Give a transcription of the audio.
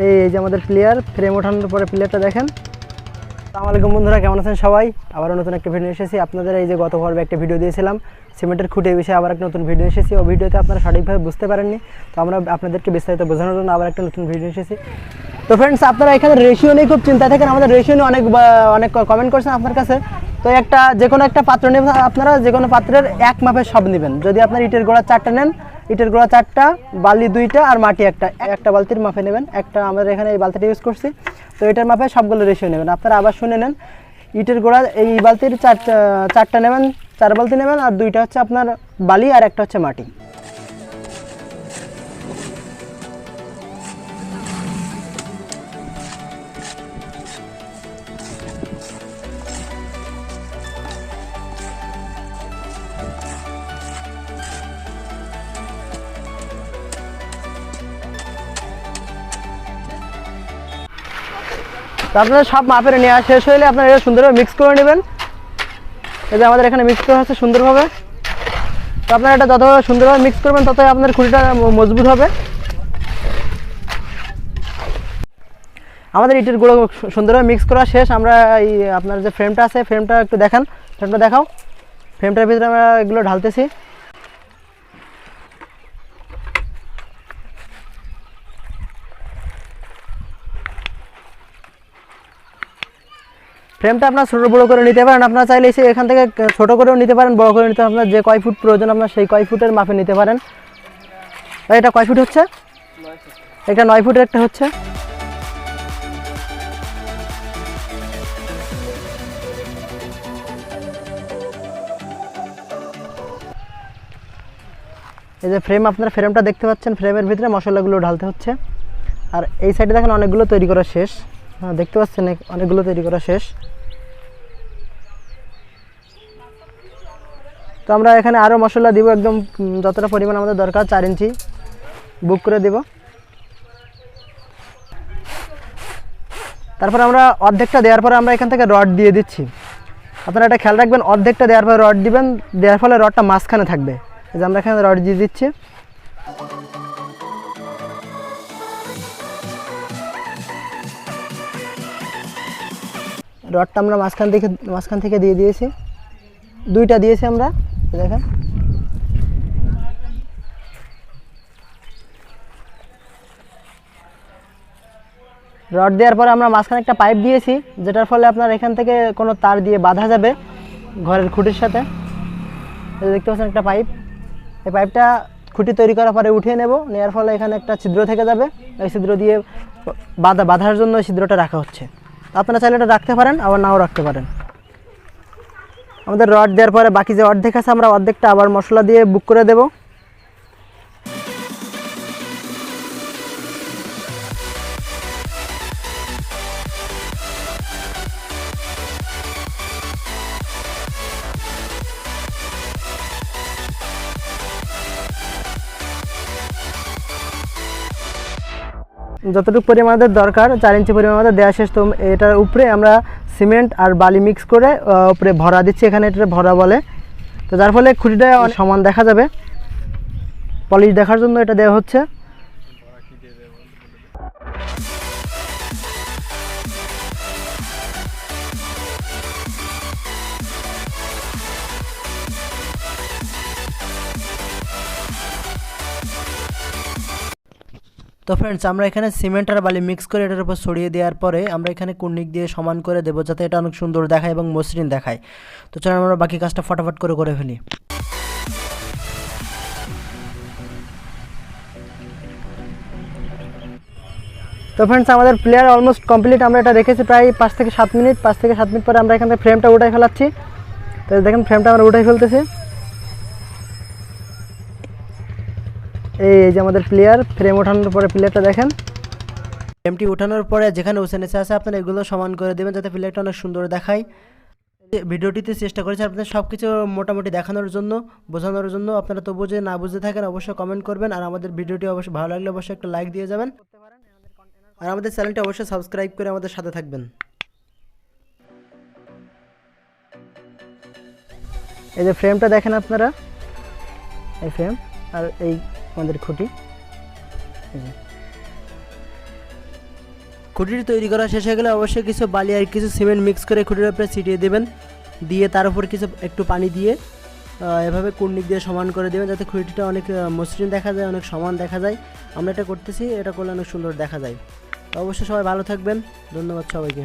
এই যে আমাদের প্লেয়ার ফ্রেম ওঠানোর পরে প্লেয়ারটা দেখেন। আসসালামু আলাইকুম বন্ধুরা, কেমন আছেন সবাই? আবারও নতুন একটা ভিডিও এসেছি আপনাদের। এই যে গত পর্বে একটা ভিডিও দিয়েছিলাম সিমেন্টের খুঁটির বিষয়ে, আবার একটা নতুন ভিডিও এসেছি। ওই ভিডিওতে আপনারা সঠিকভাবে বুঝতে পারেননি, তো আমরা আপনাদেরকে বিস্তারিত বোঝানোর জন্য আবার একটা নতুন ভিডিও এসেছি। তো ফ্রেন্ডস, আপনারা এখানে রেশিও নিয়ে খুব চিন্তা থাকেন। আমাদের রেশিও নিয়ে অনেক কমেন্ট করছেন আপনার কাছে। তো যে কোনো একটা পাত্র নেবেন, আপনারা যে কোনো পাত্রের এক মাপের সব নেবেন। যদি আপনার ইটের গোড়া 4টা নেন, ইটের গোড়া 4টা, বালি 2টা আর মাটি একটা বালতির মাপে নেবেন। আমরা এখানে এই বালতিটা ইউজ করছি, তো এটার মাপে সবগুলো রেশিও নেবেন। আপনারা আবার শুনে নেন, ইটের গোড়া এই বালতির 4টা নেবেন, 4 বালতি নেবেন, আর 2টা হচ্ছে আপনার বালি আর একটা হচ্ছে মাটি। তো আপনারা সব মাপের নেওয়া শেষ হলে আপনারা এটা সুন্দরভাবে মিক্স করে নেবেন। এই যে আমাদের এখানে মিক্স করা হচ্ছে সুন্দরভাবে। তো আপনারা এটা যত সুন্দরভাবে মিক্স করবেন, ততই আপনার খুঁটিটা মজবুত হবে। আমাদের ইটের গুঁড়ো সুন্দরভাবে মিক্স করা শেষ। আমরা এই আপনার যে ফ্রেমটা আছে, ফ্রেমটা একটু দেখান, ফ্রেমটা দেখাও। ফ্রেমটার ভিতরে আমরা এগুলো ঢালতেছি। ফ্রেমটা আপনার ছোটো বড়ো করে নিতে পারেন। আপনারা চাইলে এখান থেকে ছোটো করেও নিতে পারেন, বড়ো করে নিতে পারেন। আপনার যে কয় ফুট প্রয়োজন আপনার সেই কয় ফুটের মাপে নিতে পারেন। এটা কয় ফুট হচ্ছে? এটা 9 ফুটের একটা হচ্ছে। এই যে ফ্রেম, আপনার ফ্রেমটা দেখতে পাচ্ছেন, ফ্রেমের ভিতরে মশলাগুলো ঢালতে হচ্ছে। আর এই সাইডে দেখেন অনেকগুলো তৈরি করা শেষ। হ্যাঁ, দেখতে পাচ্ছেন অনেকগুলো তৈরি করা শেষ। তো আমরা এখানে আরও মশলা দিব, একদম যতটা পরিমাণ আমাদের দরকার 4 ইঞ্চি বুক করে দেব। তারপর আমরা অর্ধেকটা দেওয়ার পরে আমরা এখান থেকে রড দিয়ে দিচ্ছি। আপনারা এটা খেয়াল রাখবেন, অর্ধেকটা দেওয়ার পরে রড দিবেন, দেওয়ার ফলে রডটা মাঝখানে থাকবে। এই যে আমরা এখানে রড দিয়ে দিচ্ছি। রডটা আমরা মাঝখান থেকে দিয়ে দিয়েছি, 2টা দিয়েছি আমরা। দেখেন, রড দেওয়ার পরে আমরা মাঝখানে একটা পাইপ দিয়েছি, যেটার ফলে আপনার এখান থেকে কোনো তার দিয়ে বাঁধা যাবে ঘরের খুঁটির সাথে। দেখতে পাচ্ছেন একটা পাইপ। এই পাইপটা খুঁটি তৈরি করার পরে উঠিয়ে নেওয়ার ফলে এখানে একটা ছিদ্র থেকে যাবে। এই ছিদ্র দিয়ে বাঁধার জন্য ছিদ্রটা রাখা হচ্ছে। আপনারা চাইলে এটা রাখতে পারেন, আবার নাও রাখতে পারেন। আমাদের রড দেওয়ার পরে বাকি যে অর্ধেক আছে, আমরা অর্ধেকটা আবার মশলা দিয়ে বুক করে দেব। যতটুকু পরিমাণ আমাদের দরকার, 4 ইঞ্চি পরিমাণ আমাদের দেওয়া শেষ। তো এটার উপরে আমরা সিমেন্ট আর বালি মিক্স করে উপরে ভরা দিচ্ছি। এখানে এটা ভরা বলে। তো যার ফলে খুঁটিটা সমান দেখা যাবে, পলিশ দেখার জন্য এটা দেওয়া হচ্ছে। তো ফ্রেন্ডস, আমরা এখানে সিমেন্ট আর বালি মিক্স করে এটার উপর ছড়িয়ে দেওয়ার পরে আমরা এখানে কুর্নিক দিয়ে সমান করে দেবো, যাতে এটা অনেক সুন্দর দেখায় এবং মসৃণ দেখায়। তো চলুন আমরা বাকি কাজটা ফটাফট করে ফেলি। তো ফ্রেন্ডস, আমাদের প্লেয়ার অলমোস্ট কমপ্লিট। আমরা এটা রেখেছি প্রায় 5 থেকে 7 মিনিট। 5 থেকে 7 মিনিট পরে আমরা এখান থেকে ফ্রেমটা উঠাই ফেলাচ্ছি। তো দেখেন, ফ্রেমটা আমরা উঠাই ফেলতেছি। এই যে আমাদের প্লেয়ার, ফ্রেম ওঠানোর পরে প্লেয়ারটা দেখেন। ফ্রেমটি ওঠানোর পরে যেখানে উঁচু আছে আপনারা এগুলো সমান করে দেবেন, যাতে প্লেয়ারটা অনেক সুন্দর দেখায়। ভিডিওটিতে চেষ্টা করেছি আপনাদের সব কিছু মোটামুটি দেখানোর জন্য, বোঝানোর জন্য। আপনারা তবু যে না বুঝতে থাকেন অবশ্যই কমেন্ট করবেন। আর আমাদের ভিডিওটি অবশ্যই ভালো লাগলে অবশ্যই একটা লাইক দিয়ে যাবেন। আর আমাদের চ্যানেলটি অবশ্যই সাবস্ক্রাইব করে আমাদের সাথে থাকবেন। এই যে ফ্রেমটা দেখেন আপনারা, এই ফ্রেম আর এই আমাদের খুঁটি। খুঁটিটি তৈরি করা শেষ হয়ে গেলে অবশ্যই কিছু বালি আর কিছু সিমেন্ট মিক্স করে খুঁটির উপরে ছিটিয়ে দেবেন, দিয়ে তার উপর কিছু একটু পানি দিয়ে এভাবে কুর্নিক দিয়ে সমান করে দেবেন, যাতে খুঁটিটা অনেক মসৃণ দেখা যায়, অনেক সমান দেখা যায়। আমরা এটা করতেছি, এটা করলে অনেক সুন্দর দেখা যায়। তো অবশ্যই সবাই ভালো থাকবেন, ধন্যবাদ সবাইকে।